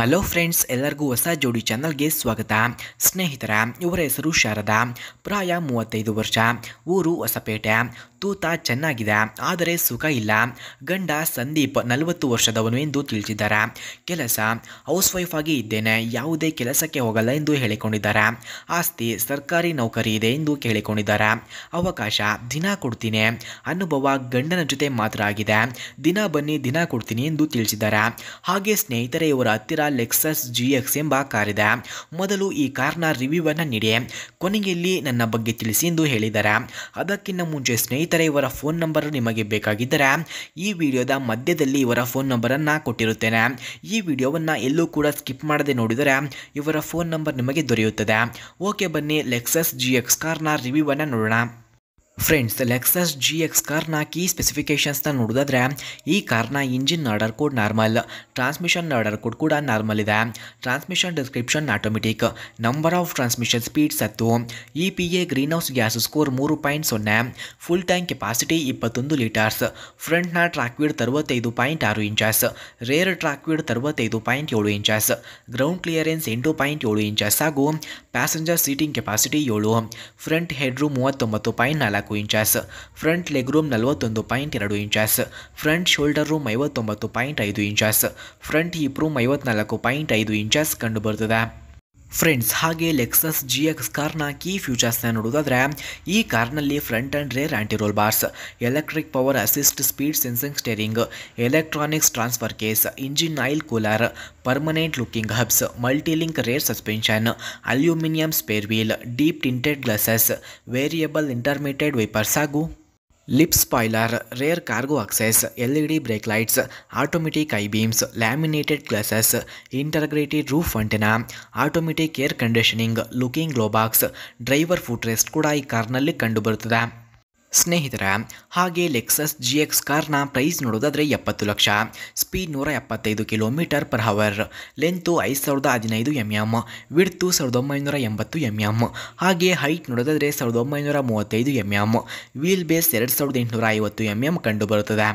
Hello friends, ಎಲ್ಲರಿಗೂ ಹೊಸ ಜೋಡಿ ಚಾನಲ್ಗೆ ಸ್ವಾಗತ. ಸ್ನೇಹಿತರ, ಇವರ ಹೆಸರು ಶಾರದಾ, ಪ್ರಾಯ 35 ವರ್ಷ, ಊರು ಹೊಸಪೇಟೆ. ತೂತ ಚೆನ್ನಾಗಿದೆ, ಆದರೆ ಸುಖ ಇಲ್ಲ. ಗಂಡ ಸಂದೀಪ್ 40 ವರ್ಷದವನು ಎಂದು ತಿಳಿಸಿದ್ದಾರೆ. ಕೆಲಸ ಹೌಸ್ ವೈಫ್ ಆಗಿ ಇದ್ದೇನೆ, ಯಾವುದೇ ಕೆಲಸಕ್ಕೆ ಹೋಗಲ್ಲ ಎಂದು ಹೇಳಿಕೊಂಡಿದ್ದಾರೆ. ಆಸ್ತಿ ಸರ್ಕಾರಿ ನೌಕರಿ ಇದೆ ಎಂದು ಹೇಳಿಕೊಂಡಿದ್ದಾರೆ. ಅವಕಾಶ ದಿನ ಕೊಡ್ತೀನಿ, ಅನುಭವ ಗಂಡನ ಜೊತೆ ಮಾತ್ರ ಆಗಿದೆ, ದಿನ ಬನ್ನಿ ದಿನ ಕೊಡ್ತೀನಿ ಎಂದು ತಿಳಿಸಿದ್ದಾರೆ. ಹಾಗೆ ಸ್ನೇಹಿತರೆ, ಇವರ ಹತ್ತಿರ ಲೆಕ್ಸಸ್ GX ಎಂಬ ಕಾರ್ ಇದೆ. ಮೊದಲು ಈ ಕಾರ್ನ ರಿವ್ಯೂವನ್ನು ನೀಡಿ, ಕೊನೆಯಲ್ಲಿ ನನ್ನ ಬಗ್ಗೆ ತಿಳಿಸಿ ಎಂದು ಹೇಳಿದ್ದಾರೆ. ಅದಕ್ಕಿಂತ ಮುಂಚೆ ಸ್ನೇಹಿತರೆ, ಇವರ ಫೋನ್ ನಂಬರ್ ನಿಮಗೆ ಬೇಕಾಗಿದ್ದರೆ ಈ ವಿಡಿಯೋದ ಮಧ್ಯದಲ್ಲಿ ಇವರ ಫೋನ್ ನಂಬರನ್ನು ಕೊಟ್ಟಿರುತ್ತೇನೆ. ಈ ವಿಡಿಯೋವನ್ನು ಎಲ್ಲೂ ಕೂಡ ಸ್ಕಿಪ್ ಮಾಡದೆ ನೋಡಿದರೆ ಇವರ ಫೋನ್ ನಂಬರ್ ನಿಮಗೆ ದೊರೆಯುತ್ತದೆ. ಓಕೆ, ಬನ್ನಿ ಲೆಕ್ಸಸ್ GX ಕಾರ್ನ ರಿವ್ಯೂವನ್ನು ನೋಡೋಣ. ಫ್ರೆಂಡ್ಸ್, ಲೆಕ್ಸಸ್ GX ಕಾರ್ನ ಕೀ ಸ್ಪೆಸಿಫಿಕೇಷನ್ಸ್ನ ನೋಡೋದಾದ್ರೆ, ಈ ಕಾರ್ನ engine order code normal, transmission order code ಕೂಡ ನಾರ್ಮಲ್ ಇದೆ. Transmission description automatic, number of transmission speeds 10, EPA green house gas score 3.0, full tank capacity 21 litres, ಫ್ರಂಟ್ನ track width 65.6 inches, rear track width 65.7 inches, ground clearance 8.7 inches ಹಾಗೂ passenger seating capacity 7, front head room 39.4 inches, front leg room 41.2 inches, front shoulder room 59.5 inches, front hip room 54.5 inches ಕಂಡುಬರುತ್ತದೆ. Friends, ಹಾಗೆ Lexus GX ಕಾರ್ನ key ಫ್ಯೂಚರ್ಸ್ನ ನೋಡೋದಾದ್ರೆ, ಈ ಕಾರ್ನಲ್ಲಿ front and rear anti roll bars, electric power assist speed sensing steering, electronics transfer case, engine oil cooler, permanent locking hubs, multilink rear suspension, aluminium spare wheel, deep tinted glasses, variable intermediate wipers ಹಾಗೂ lip spoiler, rear cargo access, LED brake lights, automatic high beams, laminated glasses, integrated roof antenna, automatic air conditioning, looking glow box, driver foot rest ಕೂಡ ಈ ಕಾರ್ನಲ್ಲಿ ಕಂಡುಬರುತ್ತದೆ. ಸ್ನೇಹಿತರೆ, ಹಾಗೆ Lexus GX ಕಾರ್ನ price ನೋಡೋದಾದರೆ 70 lakh, speed 175 km/h, length 5015 mm, width 1980 mm, ಹಾಗೆ height ನೋಡೋದಾದರೆ 1935 mm, ವೀಲ್ ಬೇಸ್ 2850 mm ಕಂಡುಬರುತ್ತದೆ.